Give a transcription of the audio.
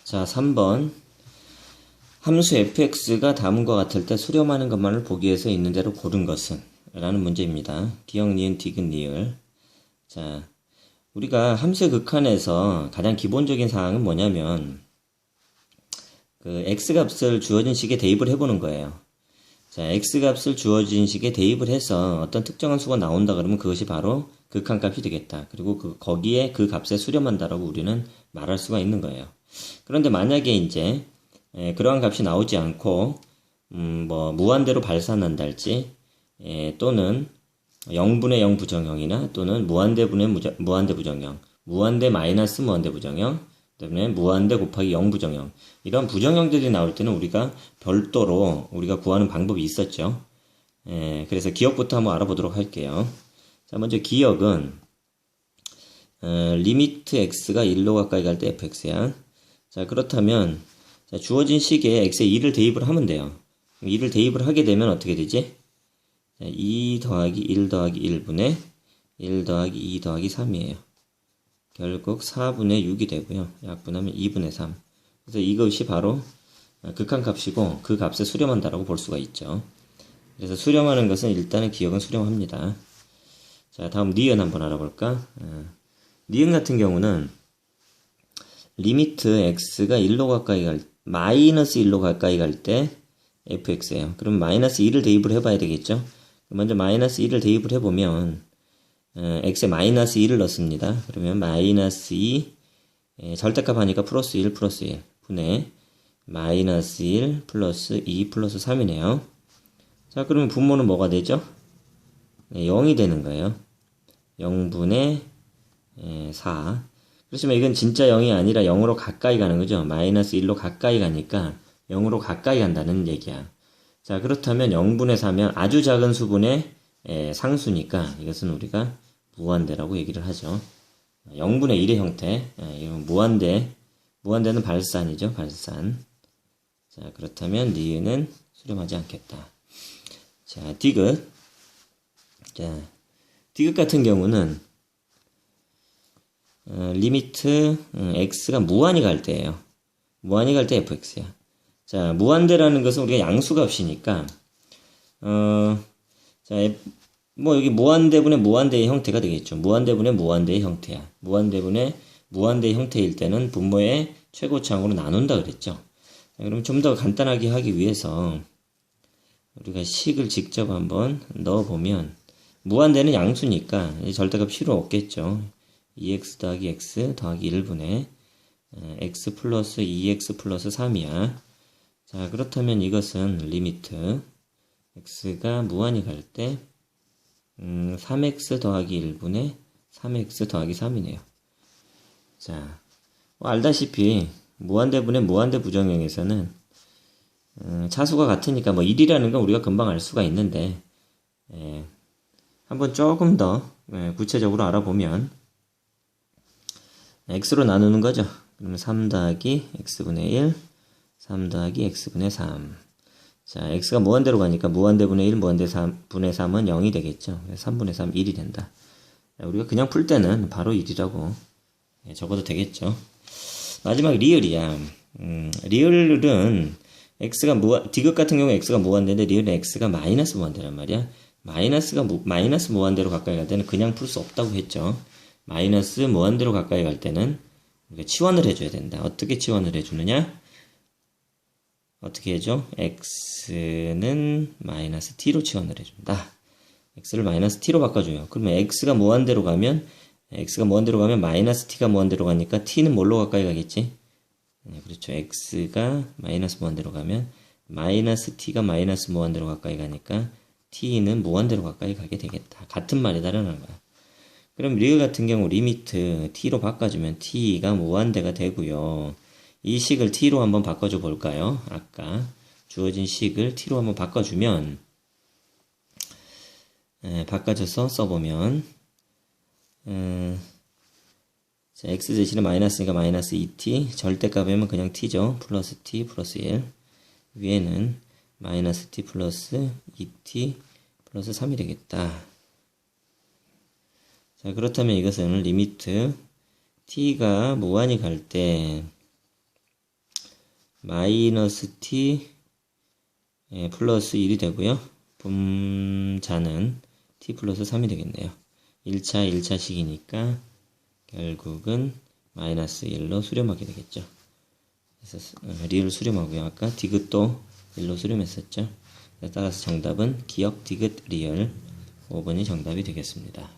자, 3번. 함수 fx가 다음과 같을 때 수렴하는 것만을 보기 위해서 있는 대로 고른 것은? 라는 문제입니다. 기역, 니은, 디귿, 리을. 자, 우리가 함수의 극한에서 가장 기본적인 사항은 뭐냐면, x값을 주어진 식에 대입을 해보는 거예요. 자, x값을 주어진 식에 대입을 해서 어떤 특정한 수가 나온다 그러면 그것이 바로 극한값이 되겠다. 그리고 거기에 그 값에 수렴한다라고 우리는 말할 수가 있는 거예요. 그런데 만약에 이제 그러한 값이 나오지 않고 무한대로 발산한달지 또는 0분의 0 부정형이나 또는 무한대분의 무한대 부정형, 무한대 마이너스 무한대 부정형, 그다음에 무한대 곱하기 0 부정형, 이런 부정형들이 나올 때는 우리가 별도로 우리가 구하는 방법이 있었죠. 그래서 기억부터 한번 알아보도록 할게요. 자, 먼저 기억은 리미트 x가 1로 가까이 갈 때 fx야. 자, 그렇다면 자, 주어진 식에 x에 2를 대입을 하면 돼요. 2를 대입을 하게 되면 어떻게 되지? 자, 2 더하기 1 더하기 1분의 1 더하기 2 더하기 3이에요. 결국 4분의 6이 되고요. 약분하면 2분의 3. 그래서 이것이 바로 극한값이고 그 값에 수렴한다라고 볼 수가 있죠. 그래서 수렴하는 것은 일단은 기억은 수렴합니다. 자, 다음 니은 한번 알아볼까? 니은 같은 경우는 리미트 x가 1로 가까이 마이너스 1로 가까이 갈 때 fx예요. 그럼 마이너스 2를 대입을 해봐야 되겠죠? 먼저 마이너스 2를 대입을 해보면 x에 마이너스 2를 넣습니다. 그러면 마이너스 2 절대값 하니까 플러스 1 플러스 1 분의 마이너스 1 플러스 2 플러스 3이네요. 자, 그러면 분모는 뭐가 되죠? 0이 되는 거예요. 0분의 4. 그렇지만 이건 진짜 0이 아니라 0으로 가까이 가는 거죠. 마이너스 1로 가까이 가니까 0으로 가까이 간다는 얘기야. 자, 그렇다면 0분의 4면 아주 작은 수분의 상수니까 이것은 우리가 무한대라고 얘기를 하죠. 0분의 1의 형태. 이건 무한대는 발산이죠. 발산. 자, 그렇다면 니은은 수렴하지 않겠다. 자, 디귿. 자, 디귿 같은 경우는 리미트 x가 무한히 갈 때예요. 무한히 갈 때 fx야. 자, 무한대라는 것은 우리가 양수값이니까 자, 여기 무한대분의 무한대의 형태가 되겠죠. 무한대분의 무한대의 형태야. 무한대분의 무한대의 형태일 때는 분모의 최고차항으로 나눈다 그랬죠. 자, 그럼 좀 더 간단하게 하기 위해서 우리가 식을 직접 한번 넣어보면 무한대는 양수니까 절대값 필요 없겠죠. 2x 더하기 x 더하기 1분의 x 플러스 2x 플러스 3이야. 자, 그렇다면 이것은 리미트 x가 무한히 갈 때 3x 더하기 1분의 3x 더하기 3이네요. 자, 알다시피 무한대분의 무한대 부정형에서는 차수가 같으니까 1이라는 건 우리가 금방 알 수가 있는데 한번 조금 더 구체적으로 알아보면 x로 나누는 거죠. 그러면 3 더하기 x분의 1, 3 더하기 x분의 3. 자, x가 무한대로 가니까 무한대분의 1, 무한대 3분의 3은 0이 되겠죠. 3분의 3, 1이 된다. 우리가 그냥 풀 때는 바로 1이라고 적어도 되겠죠. 마지막 리을이야. 리을은 x가 디귿 같은 경우 x가 무한대인데 리을은 x가 마이너스 무한대란 말이야. 마이너스 무한대로 가까이 갈 때는 그냥 풀 수 없다고 했죠. 마이너스 무한대로 가까이 갈 때는 우리가 치환을 해줘야 된다. 어떻게 치환을 해주느냐? 어떻게 해줘? x는 마이너스 t로 치환을 해준다. x를 마이너스 t로 바꿔줘요. 그러면 x가 무한대로 가면 마이너스 t가 무한대로 가니까 t는 뭘로 가까이 가겠지? 그렇죠. x가 마이너스 무한대로 가면 마이너스 t가 마이너스 무한대로 가까이 가니까 t는 무한대로 가까이 가게 되겠다. 같은 말이 다르는 거야. 그럼 리을 같은 경우 리미트 t로 바꿔주면 t가 무한대가 되고요. 이 식을 t로 한번 바꿔줘 볼까요? 아까 주어진 식을 t로 한번 바꿔주면 바꿔줘서 써보면 자, x 대신에 마이너스니까 마이너스 2t, 절대값이면 그냥 t죠. 플러스 t 플러스 1. 위에는 마이너스 t 플러스 2t 플러스 3이 되겠다. 자, 그렇다면 이것은 리미트 t가 무한히 갈 때 마이너스 t 플러스 1이 되고요. 분자는 t 플러스 3이 되겠네요. 1차식이니까 결국은 마이너스 1로 수렴하게 되겠죠. 그래서 리을 수렴하고요. 아까 디귿도 1로 수렴했었죠. 따라서 정답은 기억 디귿 리을 5번이 정답이 되겠습니다.